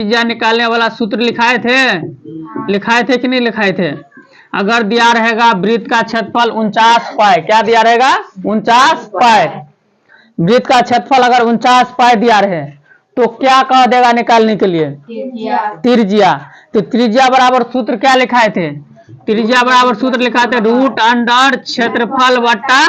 त्रिज्या निकालने वाला सूत्र लिखाए थे कि नहीं लिखाए थे? अगर दिया रहेगा वृत्त का क्षेत्रफल 49 पाई, क्या दिया रहेगा? 49 पाई। वृत्त का क्षेत्रफल अगर 49 पाई दिया रहे तो क्या कह देगा निकालने के लिए? त्रिज्या। तो त्रिज्या बराबर सूत्र क्या लिखाए थे? त्रिज्या बराबर सूत्र लिखा थे रूट अंडर क्षेत्रफल बट्टा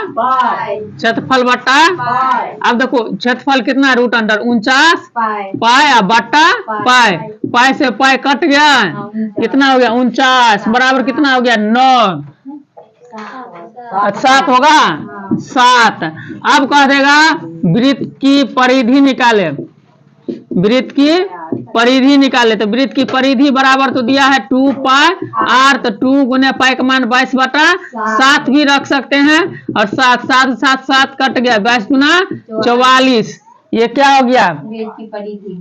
अब देखो क्षेत्रफल कितना? रूट अंडर 49 पाई बट्टा पाई। पाई से पाई कट गया, कितना हो गया? 49 बराबर कितना हो गया? 9। 7 होगा 7। अब कह देगा वृत्त की परिधि निकाले, वृत्त की परिधि निकाले। तो वृत्त की परिधि बराबर तो दिया है 2 पाई आर, तो 2 गुने पाई का मान 22 बटा 7 भी रख सकते हैं, और 7 कट गया, 22 गुना 44। ये क्या हो गया?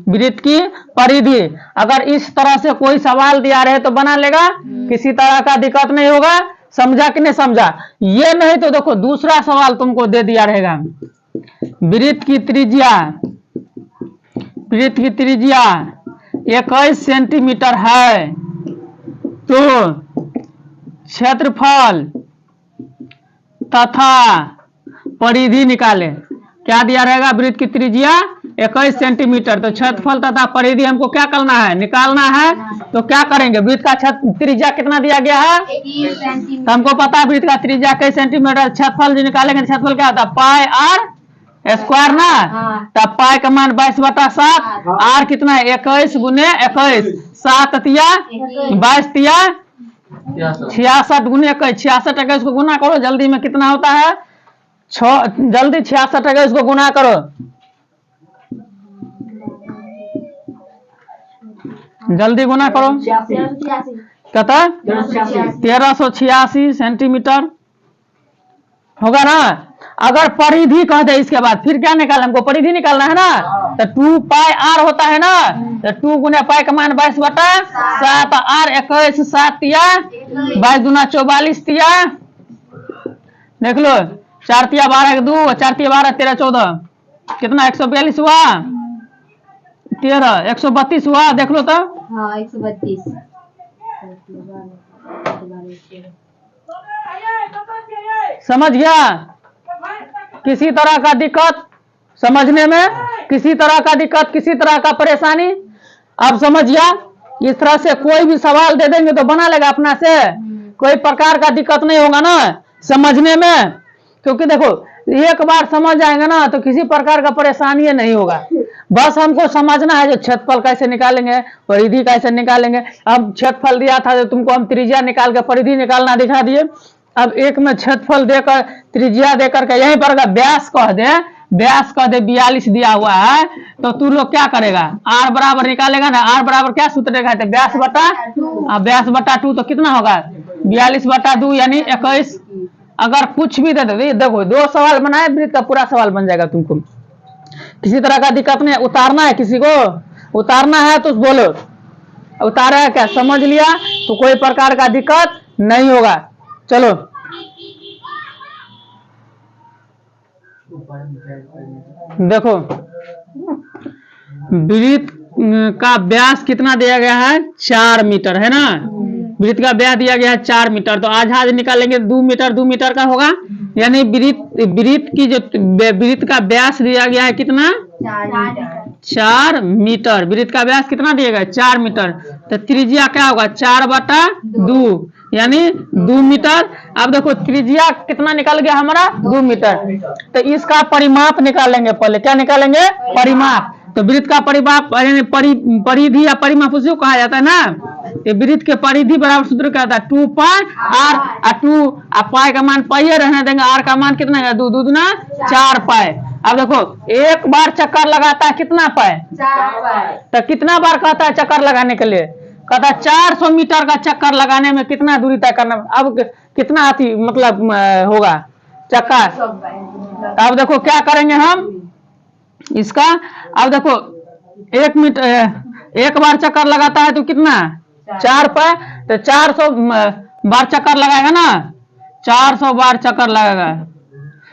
वृत्त की परिधि। अगर इस तरह से कोई सवाल दिया रहे तो बना लेगा, किसी तरह का दिक्कत नहीं होगा। समझा कि नहीं समझा? ये नहीं तो देखो दूसरा सवाल तुमको दे दिया रहेगा, वृत्त की त्रिज्या 21 सेंटीमीटर है, तो क्षेत्रफल तथा परिधि निकाले। क्या दिया रहेगा? वृत्त की त्रिज्या 21 सेंटीमीटर, तो क्षेत्रफल तथा परिधि हमको क्या करना है? निकालना है। तो क्या करेंगे? वृत्त का त्रिज्या कितना दिया गया है? 21 सेंटीमीटर। तो हमको पता है वृत्त का त्रिज्या कई सेंटीमीटर, क्षेत्रफल जो निकालेंगे क्षेत्रफल क्या होता है? पाई आर स्क्वायर ना। तब पाई का मान 22 बटा 7, आर कितना है? 21 गुने 21, 7 तिया 22 तिया 66 गुने 21, 66 21 को गुना करो, जल्दी में कितना होता है? 6। जल्दी 66 21 को गुना करो, जल्दी गुना करो। कहता 1386 सेंटीमीटर होगा ना। अगर परिधि कह दे इसके बाद फिर क्या निकालना? हमको परिधि निकालना है ना। तो 2 पाई आर होता है ना, तो 2 गुने पाई का मान 22 बटा 7, आर 21, 7 तिया 22 गुना 44 तिया, देख लो 4 तिया 12 2, 4 तिया 12 13 14, कितना? 142 हुआ, 13 132 हुआ, देख लो तो 132। समझ गया? किसी तरह का दिक्कत समझने में, किसी तरह का दिक्कत, किसी तरह का परेशानी? अब समझ गया? इस तरह से कोई भी सवाल दे देंगे तो बना लेगा अपना से, कोई प्रकार का दिक्कत नहीं होगा ना समझने में। क्योंकि देखो एक बार समझ जाएंगे ना तो किसी प्रकार का परेशानी नहीं होगा। बस हमको समझना है जो क्षेत्रफल कैसे निकालेंगे, परिधि कैसे निकालेंगे। अब क्षेत्रफल दिया था तो तुमको हम त्रिज्या निकाल के परिधि निकालना दिखा दिए। अब एक में क्षेत्रफल देकर त्रिज्या देकर के यहीं पर व्यास कह दे, 42 दिया हुआ है, तो तू लोग क्या करेगा? आर बराबर निकालेगा ना। आर बराबर क्या सूत्र देखा है? व्यास बटा 2, तो कितना होगा? 42 बटा 2 यानी 21। अगर कुछ भी दे दे, देखो 2 सवाल बनाए वृत्त का पूरा सवाल बन जाएगा तुमको। किसी तरह का दिक्कत नहीं। उतारना है, किसी को उतारना है तो बोलो, उतारा है क्या? समझ लिया तो कोई प्रकार का दिक्कत नहीं होगा। चलो देखो वृत्त का व्यास कितना दिया गया है? 4 मीटर है ना। वृत्त का व्यास दिया गया है 4 मीटर, तो आधा निकालेंगे 2 मीटर का होगा, यानी वृत्त का व्यास दिया गया है कितना? 4 मीटर। वृत्त का व्यास कितना दिया गया? 4 मीटर। तो त्रिज्या क्या होगा? 4 बटा 2 यानी 2 मीटर। अब देखो त्रिज्या कितना निकल गया हमारा? 2 मीटर। तो इसका परिमाप निकालेंगे पहले। क्या निकालेंगे? परिमाप। तो वृत्त का परिमाप परिधि या परिमाप उसी को कहा जाता है ना। तो वृत्त के परिधि बराबर सूत्र क्या होता है? 2 पाई आर, 2 पाई का मान पाई रहने देंगे, आर का मान कितना है? 2 दूना 4 पाई। अब देखो एक बार चक्कर लगाता है कितना पाई? 4 पाई। तो कितना बार कहता है चक्कर लगाने के लिए? कहता है 400 मीटर का चक्कर लगाने में कितना दूरी तय करना। अब कितना आती मतलब होगा चक्कर? अब देखो क्या करेंगे हम इसका। अब देखो 1 मीटर एक बार चक्कर लगाता है तो कितना? 4 पाई। तो 400 बार चक्कर लगाएगा ना, 400 बार चक्कर लगाएगा।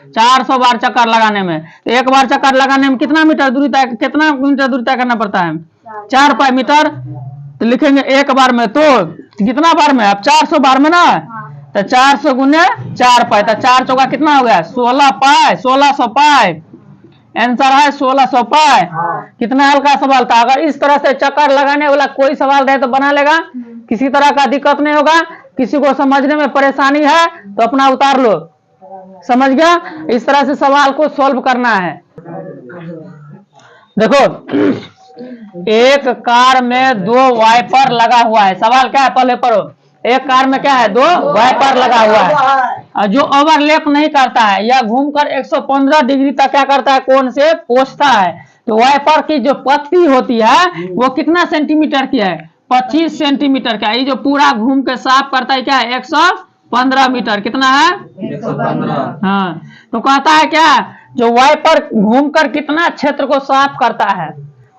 400 बार चक्कर लगाने में, तो एक बार चक्कर लगाने में कितना मीटर दूरी तय, कितना मीटर दूरी तय करना पड़ता है? 4 पाई मीटर, तो लिखेंगे एक बार में, तो कितना बार में, अब 400 बार में ना, तो 400 गुने 4 पाई, तो 4 चौका कितना हो गया 16 पाई, 1600 पाई। आंसर है 1600 पाई। कितना हल्का सवाल था। अगर इस तरह से चक्कर लगाने वाला कोई सवाल रहे तो बना लेगा, किसी तरह का दिक्कत नहीं होगा। किसी को समझने में परेशानी है तो अपना उतार लो, समझ गया। इस तरह से सवाल को सॉल्व करना है। देखो, एक कार में 2 वाइपर लगा हुआ है। सवाल क्या है पहले पढ़ो। एक कार में क्या है 2 वाइपर लगा हुआ है, और जो ओवरलैप नहीं करता है या घूमकर 115 डिग्री तक क्या करता है, कोण से पहुंचता है। तो वाइपर की जो पत्ती होती है वो कितना सेंटीमीटर की है, 25 सेंटीमीटर का। ये जो पूरा घूम के साफ करता है क्या है 115 मीटर। कितना है 115। हाँ, तो कहता है क्या, जो वाइपर घूमकर कितना क्षेत्र को साफ करता है,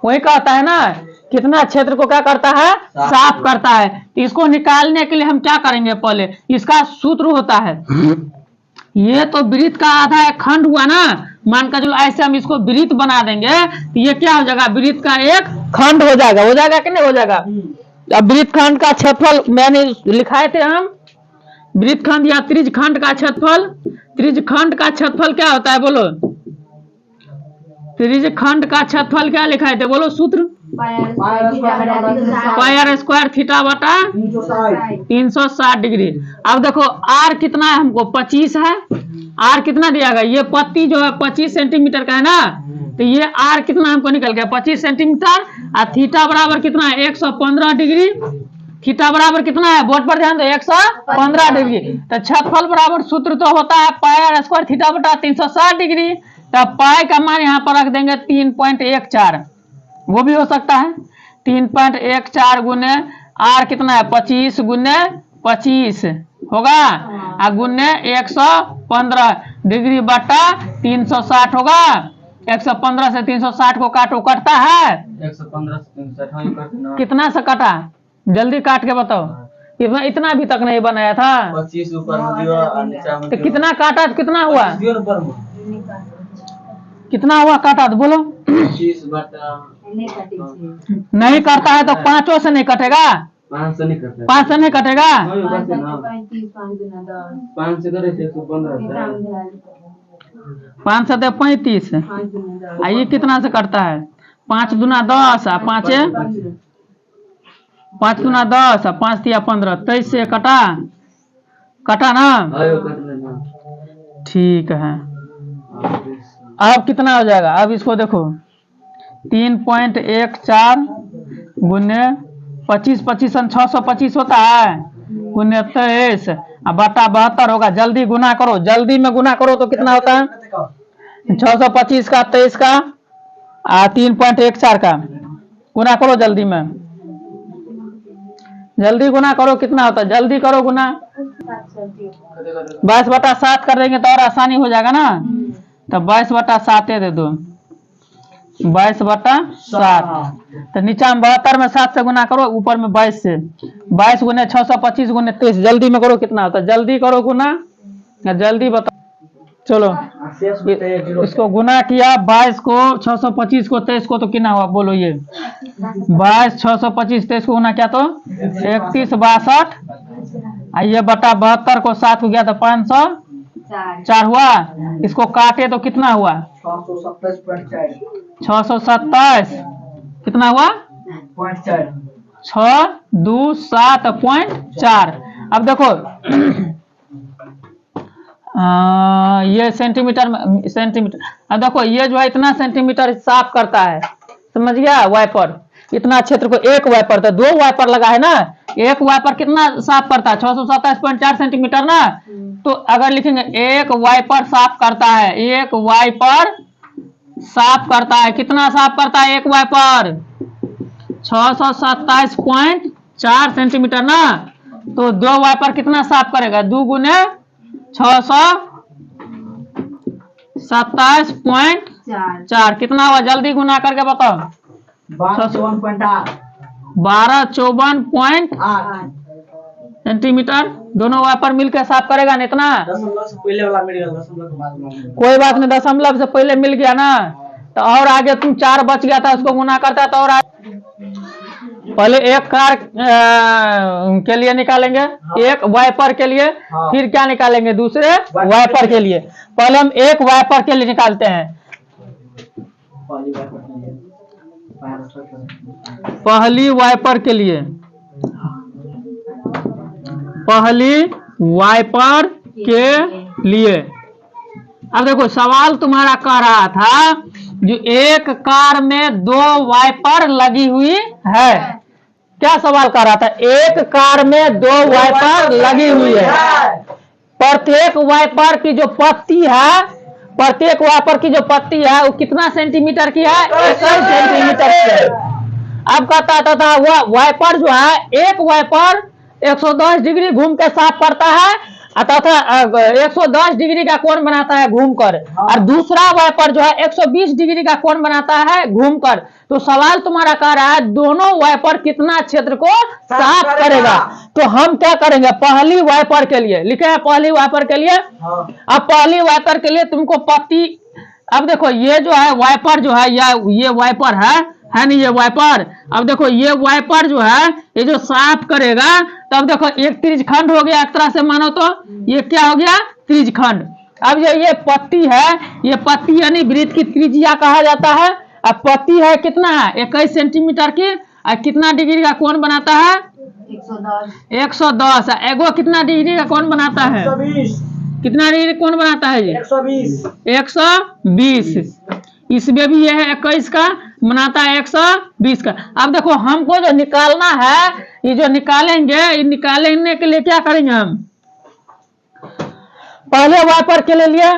वही कहता है ना, कितना क्षेत्र को क्या करता है, साफ करता है। तो इसको निकालने के लिए हम क्या करेंगे, पहले इसका सूत्र होता है, ये तो वृत्त का आधा एक खंड हुआ ना, मान कर चलो ऐसे हम इसको वृत्त बना देंगे, तो ये क्या हो जाएगा, वृत्त का एक खंड हो जाएगा कि नहीं हो जाएगा। अब वृत्त खंड का क्षेत्रफल मैंने लिखाए थे हम, वृत्त खंड या त्रिज्य खंड का क्षेत्रफल। त्रिज्य खंड का क्षेत्रफल क्या होता है बोलो, त्रिज्य खंड का क्षेत्रफल क्या लिखाए थे बोलो, सूत्र पाई स्क्वायर थीटा बटा 360 डिग्री। अब देखो आर कितना है, हमको 25 है। आर कितना दिया गया, ये पत्ती जो है 25 सेंटीमीटर का है ना, तो ये आर कितना हमको निकल गया 25 सेंटीमीटर। और थीटा बराबर कितना है 115 डिग्री। थीटा बराबर कितना है, बोर्ड पर ध्यान दो, 115 डिग्री। तो क्षेत्रफल बराबर सूत्र तो होता है पाई स्क्वायर थीटा बटा 360 डिग्री। तो पाई का मान यहाँ पर रख देंगे 3.14, वो भी हो सकता है 3.14 गुने आर कितना है 25 गुने 25 होगा, और गुने 115 डिग्री बटा 360 होगा। 115 से 360 को काटो, कटता है 115 से 360 कितना से कटा, जल्दी काट के बताओ। इतना भी तक नहीं बनाया था, 25 ऊपर में दिया और नीचे में तो कितना काटा तो कितना हुआ, 25 दिया ऊपर में कितना हुआ काटा तो बोलो। 25 बटा नहीं करता है तो 5 से नहीं कटेगा, 5 से नहीं करते, 5 से नहीं कटेगा। 5 से करे 115 5 से 35, ये कितना से कटता है 5 दूना 10, 5 दूना 10, 5 तिया 15, 23 से कटा ना, आयो कर लेना। ठीक है। अब कितना हो जाएगा, अब इसको देखो 3.14 गुने 25, 25 625 होता है, गुने 23 बटा 72 होगा। जल्दी गुना करो, जल्दी में गुना करो तो कितना होता है 625 का 23 का 3.14 का गुना करो, जल्दी में जल्दी गुना करो, कितना होता है जल्दी करो गुना। 22/7 कर देंगे तो और आसानी हो जाएगा ना, तो 22/7 दे दो, 22/7। तो नीचा में 72 में 7 से गुना करो, ऊपर में 22 से, 22 गुने 625 गुने 23, जल्दी में करो कितना होता है, जल्दी करो गुना, जल्दी बताओ। चलो इसको गुना किया, 22 को 625 को 23 को, तो कितना हुआ बोलो, ये 22 625 23 को गुना किया तो 31 62, ये बटा 72 को 7 को गया तो 504 हुआ। इसको काटे तो कितना हुआ 627, कितना हुआ 627.4। अब देखो ये सेंटीमीटर में सेंटीमीटर, अब देखो ये जो है इतना सेंटीमीटर साफ करता है, समझ गया। वाइपर इतना क्षेत्र को, एक वाइपर तो 2 वाइपर लगा है ना, एक वाइपर कितना साफ करता है 627.4 सेंटीमीटर ना। तो अगर लिखेंगे एक वाइपर साफ करता है, एक वाइपर साफ करता है, कितना साफ करता है एक वाइपर 627.4 सेंटीमीटर ना। तो 2 वाइपर कितना साफ करेगा, 2 गुने 627.4 कितना हुआ, जल्दी गुना करके बताओ। 1254.8 सेंटीमीटर दोनों वाइपर मिलकर साफ करेगा ना इतना। पहले वाला मिल गया, दशमलव के बाद में कोई बात नहीं, दशमलव से पहले मिल गया ना, तो और आगे तुम 4 बच गया था, उसको गुना करता तो और पहले एक कार के लिए निकालेंगे, एक वाइपर के लिए, फिर क्या निकालेंगे दूसरे वाइपर के लिए। पहले हम एक वाइपर के लिए निकालते हैं। पहली वाइपर के लिए, पहली वाइपर के लिए। अब देखो सवाल तुम्हारा कह रहा था जो एक कार में 2 वाइपर लगी हुई है। क्या सवाल कर रहा था? एक कार में 2 वाइपर लगी हुई है। प्रत्येक वाइपर की जो पत्ती है, प्रत्येक वाइपर की जो पत्ती है वो कितना सेंटीमीटर की है? 21 सेंटीमीटर की है। अब कहता था वह वाइपर जो है, एक वाइपर 110 डिग्री घूम के साफ करता है तथा 110 डिग्री का कोण बनाता है घूमकर, और दूसरा वाइपर जो है 120 डिग्री का कोण बनाता है घूमकर। तो सवाल तुम्हारा कह रहा है दोनों वाइपर कितना क्षेत्र को साफ करेगा। तो हम क्या करेंगे? पहली वाइपर के लिए लिखे हैं, पहली वाइपर के लिए। अब पहली वाइपर के लिए तुमको पत्ती, अब देखो ये जो है वाइपर जो है, या ये वाइपर है नहीं ये वाइपर। अब देखो ये वाइपर जो है ये जो साफ करेगा, तब देखो एक त्रिज्यखंड हो गया, एक तरह से मानो तो ये क्या हो गया? त्रिज्यखंड। अब ये पत्ती है, ये पत्ती यानी वृत्त की त्रिज्या कहा जाता है। अब पत्ती है कितना है? 21 सेंटीमीटर की, और कितना डिग्री का कोण बनाता है? 110। एगो कितना डिग्री का कोण बनाता है? 120। कितना डिग्री कोण बनाता है? 120। 120। इसमें भी यह है 21 का बनाता है 120 का। अब देखो हमको जो निकालना है, ये जो निकालेंगे, ये निकालने के लिए क्या करेंगे हम? पहले वाइपर के लिए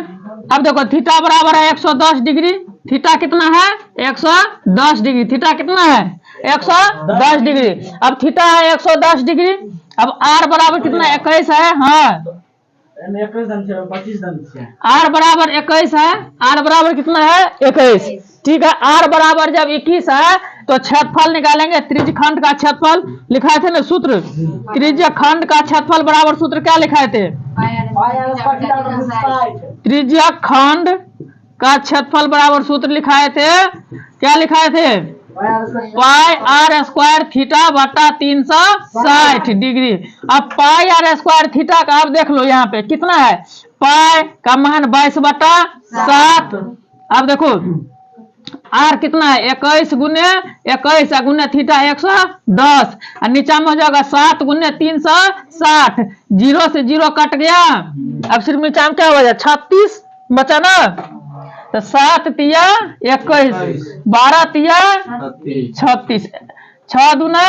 अब देखो थीटा बराबर है 110 डिग्री। थीटा कितना है? 110 डिग्री। थीटा कितना है? 110 डिग्री। अब थीटा है 110 डिग्री। अब आर बराबर कितना? 21 है। हाँ, 25 आर बराबर 21 है। आर बराबर कितना है? 21। ठीक है, आर बराबर जब 21 है तो क्षेत्रफल निकालेंगे। त्रिज्यखंड का क्षेत्रफल लिखाए थे ना सूत्र, त्रिज्यखंड का क्षेत्रफल बराबर सूत्र क्या लिखाए थे? त्रिज्यखंड का क्षेत्रफल बराबर सूत्र लिखाए थे, क्या लिखाए थे? पाई आर स्क्वायर थीटा बटा 360 डिग्री। अब पाई आर स्क्वायर थीटा का अब देख लो यहाँ पे कितना है? पाई का मान 22/7। अब देखो आर कितना है? 21 गुने 21 गुने थीटा 110, और नीचा में हो जाएगा 7 गुने 360। 0 से 0 कट गया। अब सिर्फ नीचा में क्या हो जाए? 36 बचा ना। तो 7 तिया 21, 12 तिया 36, 6 दूना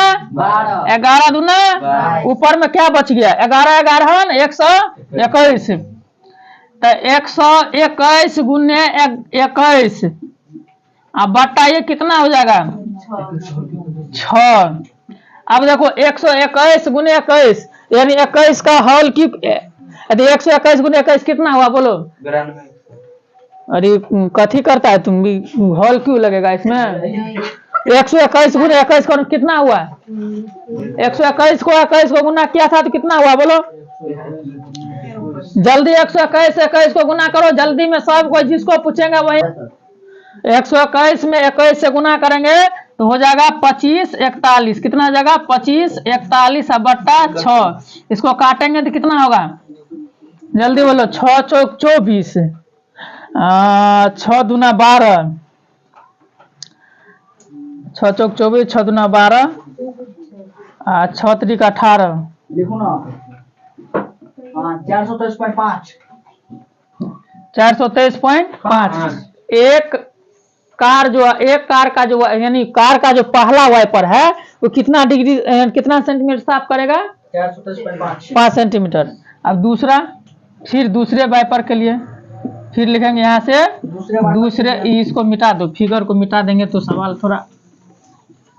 11 दूना, ऊपर में क्या बच गया? 11 11 121। तो 121 गुने 21, अब बट्टा ये कितना हो जाएगा? 6। अब देखो 121 गुने 21 यानी 21 का हॉल क्यूब। यदि 121 गुने 21 कितना हुआ बोलो? 92। अरे कथी करता है तुम भी? हॉल क्यों लगेगा इसमें? 121 गुने 21 को कितना हुआ? 121 को 21 को गुना किया था तो कितना हुआ बोलो? जल्दी 121 से 21 को गुना करो जल्दी में। सब कोई जिसको पूछेंगे वही 121 में 21 से गुना करेंगे तो हो जाएगा 25 41। कितना हो जाएगा? 25 41 बट्टा 6। इसको काटेंगे तो कितना होगा? जल्दी बोलो। 6 चौक 24, 6 दूना 12, 6 चौक 24, 6 दूना 12, 6 त्रिक 18। लिखो ना। 423.5। 423.5। एक कार जो है, एक कार का जो यानी कार का जो पहला वाइपर है वो कितना डिग्री कितना सेंटीमीटर साफ करेगा? 5 सेंटीमीटर। अब दूसरा, फिर दूसरे वाइपर के लिए फिर लिखेंगे यहाँ से दूसरे। इसको मिटा दो, फिगर को मिटा देंगे तो सवाल थोड़ा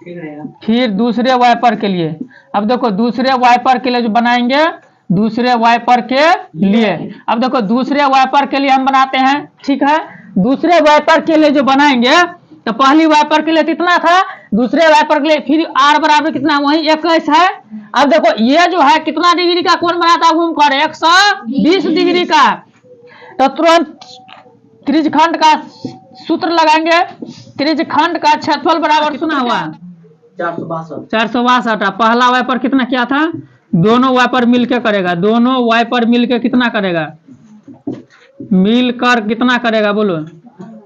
ठीक रहेगा। फिर दूसरे वाइपर के लिए अब देखो दूसरे वाइपर के लिए जो बनाएंगे, दूसरे वाइपर के लिए अब देखो दूसरे वाइपर के लिए हम बनाते हैं। ठीक है, दूसरे वाइपर के लिए जो बनाएंगे तो पहली वाइपर के लिए कितना था? दूसरे वाइपर के लिए फिर आर बराबर कितना? वही 21 है। अब देखो ये जो है कितना डिग्री का कोण बनाता है घूमकर? 120 डिग्री का। तो तुरंत त्रिज्यखंड का सूत्र लगाएंगे। त्रिज्यखंड का क्षेत्रफल बराबर कितना हुआ? 462। 462। पहला वाइपर कितना किया था? दोनों वाइपर मिलके करेगा, दोनों वाइपर मिलके कितना करेगा? मिलकर कितना करेगा बोलो?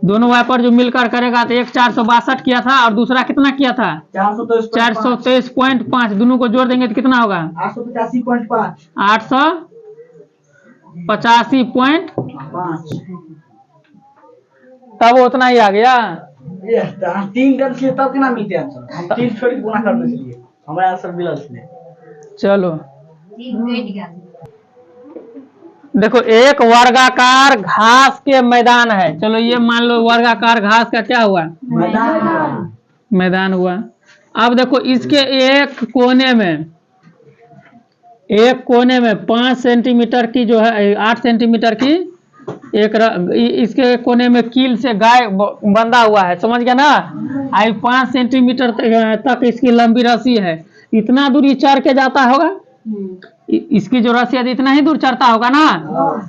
दोनों वाइपर जो मिलकर करेगा तो एक 462 किया था और दूसरा कितना किया था? 423.5। दोनों को जोड़ देंगे तो कितना होगा? 885.5। 885.5। 5। तब उतना ही आ गया। ये 3 कर लिए तब कितना मिलते आंसर? हम 3 छोड़ के गुना करने के लिए हमारा आंसर मिला इसलिए। चलो 3 मिनट गया। देखो, एक वर्गाकार घास के मैदान है। चलो ये मान लो वर्गाकार घास का क्या हुआ? मैदान हुआ। अब देखो इसके एक कोने में 5 सेंटीमीटर की जो है 8 सेंटीमीटर की इसके कोने में कील से गाय बंधा हुआ है, समझ गया ना? आई 5 सेंटीमीटर तक इसकी लंबी रस्सी है। इतना दूर ये चढ़ के जाता होगा, इसकी जो रस्सी है इतना ही दूर चढ़ता होगा ना।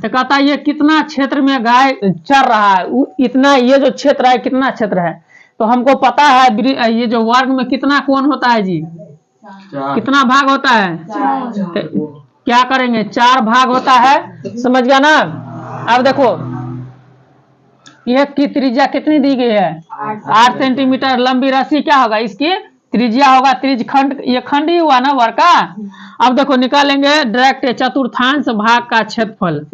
तो कहता है ये कितना क्षेत्र में गाय चढ़ रहा है, इतना ये जो क्षेत्र है कितना क्षेत्र है? तो हमको पता है ये जो वर्ग में कितना कोण होता है जी? कितना भाग होता है? तो क्या करेंगे? 4 भाग होता है, समझ गया ना? अब देखो एक की त्रिज्या कितनी दी गई है? 8 सेंटीमीटर लंबी रस्सी क्या होगा? इसकी त्रिज्या होगा, त्रिज्यखंड, ये खंड ही हुआ ना वर्ग का। अब देखो निकालेंगे डायरेक्ट चतुर्थांश भाग का क्षेत्रफल।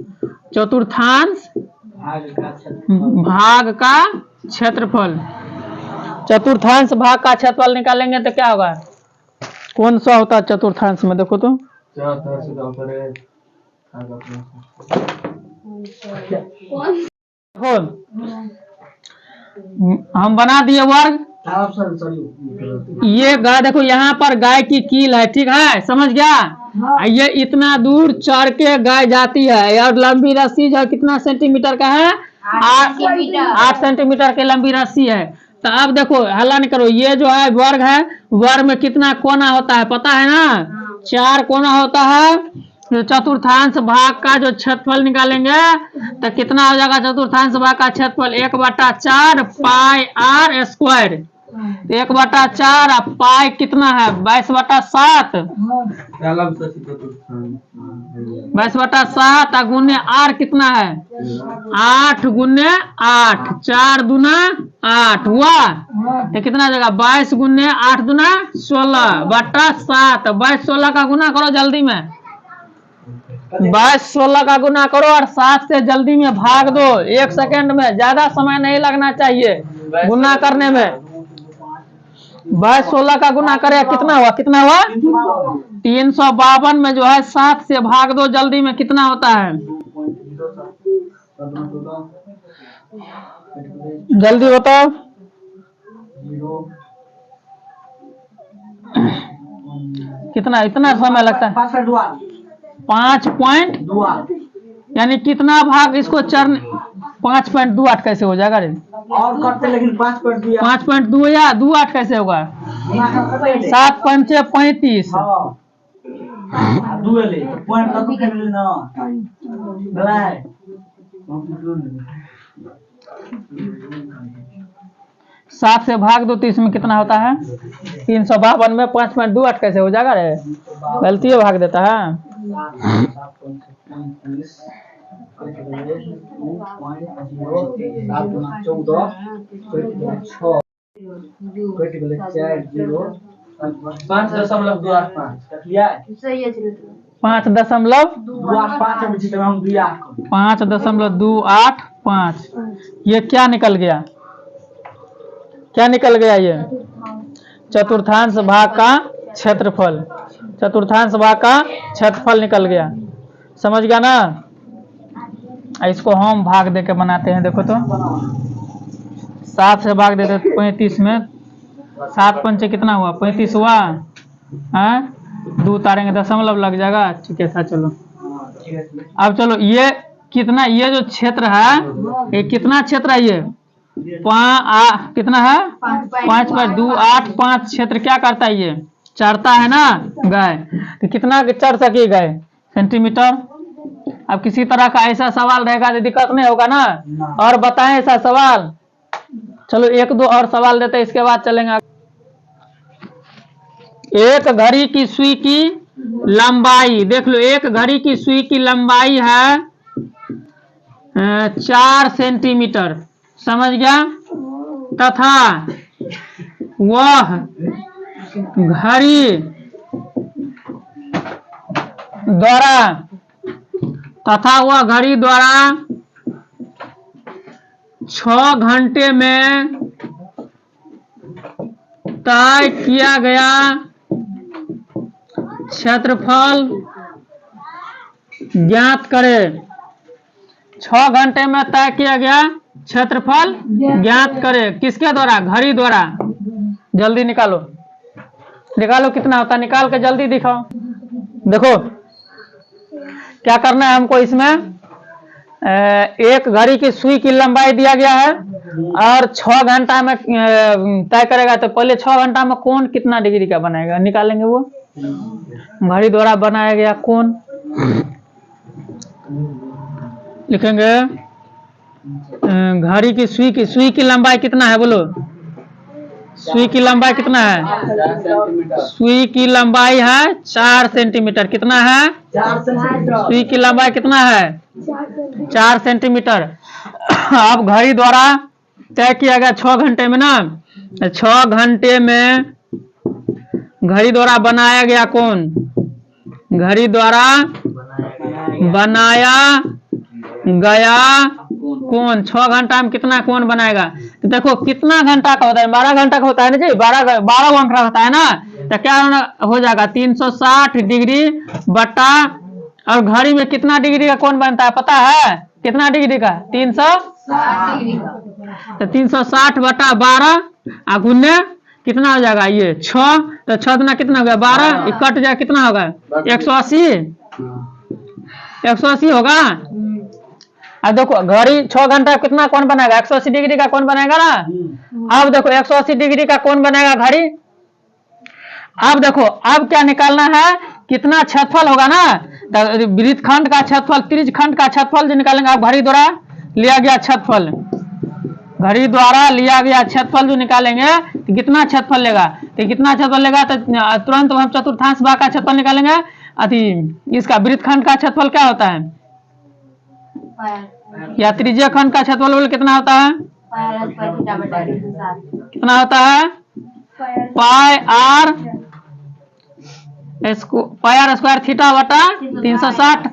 चतुर्थांश भाग का क्षेत्रफल, चतुर्थांश भाग का क्षेत्रफल निकालेंगे तो क्या होगा? कौन सा होता है चतुर्थांश में? देखो तो हम बना दिए वर्ग। ये गाय देखो, यहाँ पर गाय की कील है, ठीक है, समझ गया? ये इतना दूर चढ़ के गाय जाती है और लंबी रस्सी जो कितना सेंटीमीटर का है? 8 सेंटीमीटर की लंबी रस्सी है। तो अब देखो हल्ला नहीं करो, ये जो है वर्ग में कितना कोना होता है पता है ना? 4 कोना होता है। तो चतुर्थांश भाग का जो क्षेत्रफल निकालेंगे तो कितना हो जाएगा? चतुर्थांश भाग का क्षेत्रफल 1/4 पाई r स्क्वायर। 1/4 और पाई कितना है? 22/7। 22/7 गुने r कितना है? 8 गुने 8, 4 दूना 8 हुआ। तो कितना जगह? 22 गुने 8 दूना 16/7। 22 16 का गुना करो जल्दी में। 22 16 का गुना करो और 7 से जल्दी में भाग दो। 1 सेकेंड में, ज्यादा समय नहीं लगना चाहिए गुना करने में। 22 16 का गुना करे कितना हुआ? कितना हुआ? 352 में जो है 7 से भाग दो जल्दी में, कितना होता है? जल्दी बताओ। कितना? इतना समय लगता है? 5.28। यानी कितना भाग इसको चढ़ने? 5.28 कैसे हो जाएगा रे? और करते लेकिन 5.2 5.2 या 28 कैसे होगा? 7 5 35। दुएले तो पॉइंट कब के मिले ना गलाय 7 से भाग दो तो इसमें कितना होता है? 352 में 5.28 कैसे हो जाएगा रे? गलती है, भाग देता है। पाँच दशमलव 5.285। ये क्या निकल गया? क्या निकल गया? ये चतुर्थांश भाग का क्षेत्रफल, चतुर्थांश भाग का क्षेत्रफल निकल गया, समझ गया ना? इसको हम भाग दे के बनाते हैं। देखो तो 7 से भाग देते 35 में, 7 पंचे कितना हुआ? 35 हुआ। हाँ, 2 उतारेंगे दशमलव लग जाएगा। ठीक है, चलो अब चलो ये कितना, ये जो क्षेत्र है ये कितना क्षेत्र है? ये कितना है? 5.285 क्षेत्र क्या करता है? ये चढ़ता है ना गाय। तो कितना चढ़ सके गाय? सेंटीमीटर। अब किसी तरह का ऐसा सवाल रहेगा तो दिक्कत नहीं होगा ना? और बताएं ऐसा सवाल। चलो 1 2 और सवाल देते, इसके बाद चलेंगे। एक घड़ी की सुई की लंबाई, देख लो, एक घड़ी की सुई की लंबाई है 4 सेंटीमीटर, समझ गया। तथा वह घड़ी द्वारा 6 घंटे में तय किया गया क्षेत्रफल ज्ञात करे। 6 घंटे में तय किया गया क्षेत्रफल ज्ञात करे। किसके द्वारा? घड़ी द्वारा। जल्दी निकालो, निकालो कितना होता है, निकाल के जल्दी दिखाओ। देखो क्या करना है हमको, इसमें एक घड़ी की सुई की लंबाई दिया गया है और 6 घंटा में तय करेगा। तो पहले 6 घंटा में कोण कितना डिग्री का बनाएगा, निकालेंगे। वो घड़ी द्वारा बनाया गया कोण लिखेंगे। घड़ी की सुई की लंबाई कितना है, बोलो। सुई की लंबाई कितना है? सुई की लंबाई है 4 सेंटीमीटर। कितना है? 4 सेंटीमीटर। सुई की लंबाई कितना है? 4 सेंटीमीटर। अब घड़ी द्वारा तय किया गया 6 घंटे में ना, 6 घंटे में घड़ी द्वारा बनाया गया कोण, घड़ी द्वारा बनाया गया कोण 6 घंटा में कितना कोण बनाएगा। तो देखो कितना घंटा का होता है, 12 घंटा का होता है ना जी, 12 घंटा होता है ना। तो क्या हो जाएगा, 360 डिग्री बटा, और घड़ी में कितना डिग्री का कोण बनता है पता है? कितना डिग्री का? 60 डिग्री का। तो 360 बटा 12 गुने कितना हो जाएगा, ये 6। तो 6 दुना कितना हो गया, 12। कट जाए कितना होगा, 180। 180 होगा। अब देखो घड़ी 6 घंटा कितना कोण बनाएगा, 180 डिग्री का कोण बनाएगा ना। अब देखो 180 डिग्री का कोण बनाएगा घड़ी। अब देखो अब क्या निकालना है, कितना क्षेत्रफल होगा ना। तो वृत्तखंड का क्षेत्रफल, त्रिज्यखंड का क्षेत्रफल जो निकालेंगे। अब घड़ी द्वारा लिया गया क्षेत्रफल, घड़ी द्वारा लिया गया क्षेत्रफल जो निकालेंगे तो कितना क्षेत्रफल लेगा, तो कितना क्षेत्रफल लेगा। तो तुरंत हम चतुर्थांश भाग का क्षेत्रफल निकालेंगे। अति इसका वृत्तखंड का क्षेत्रफल क्या होता है, या त्रिज्य खंड का क्षेत्रफल कितना होता है, कितना होता है, पाई आर स्क्वायर थीटा बटा 360।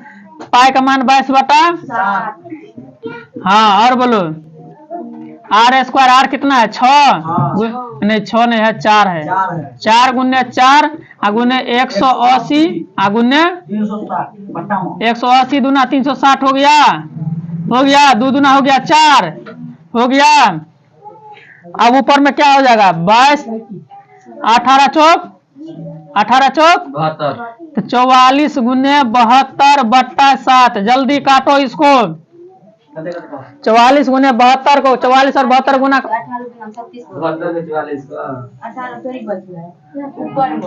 पाई का मान 22 बटा, हाँ और बोलो आर स्क्वायर। आर कितना है, 6 नहीं 6 नहीं है, 4 है। 4 गुने 4 गुने 180 गुने 180 दूना 360 हो गया, हो गया। 2 दूना हो गया 4 हो गया। अब ऊपर में क्या हो जाएगा, 22 18 चौक 72, 44 गुने 72 बट्टा 7। जल्दी काटो इसको, 44 गुने 72 को, 44 और 72 गुना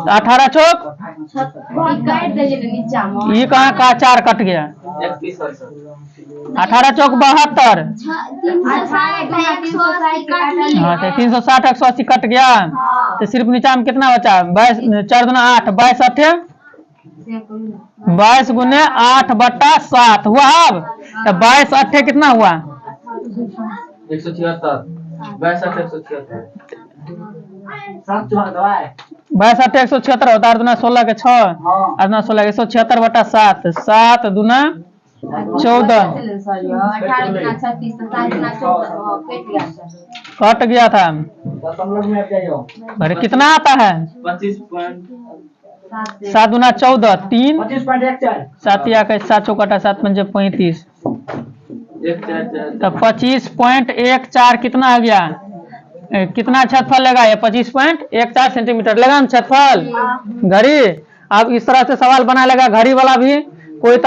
18 चौक, ये कहाँ का 4 कट गया, 18 चौक 72। हाँ तो 360 180 कट गया। तो सिर्फ नीचा में कितना बचा, 22 4 दूना 8, 22 8 22 गुने 8 बट्टा 7 हुआ। अब तो 22 8 कितना हुआ, 176। 22 8 176। 22 8 176 होता है। 16 के 6 8 16 176 बटा 7, 7 दूना 14 कट गया था। अरे कितना आता है, 7 दूना 14 3 7 या 7 चौकटा 7 पंजे 35। तो 25.14 कितना आ गया, कितना क्षेत्रफल लेगा, ये 25.14 सेंटीमीटर लेगा ना क्षेत्रफल घड़ी। अब इस तरह से सवाल बना लेगा घड़ी वाला भी। कोई तरह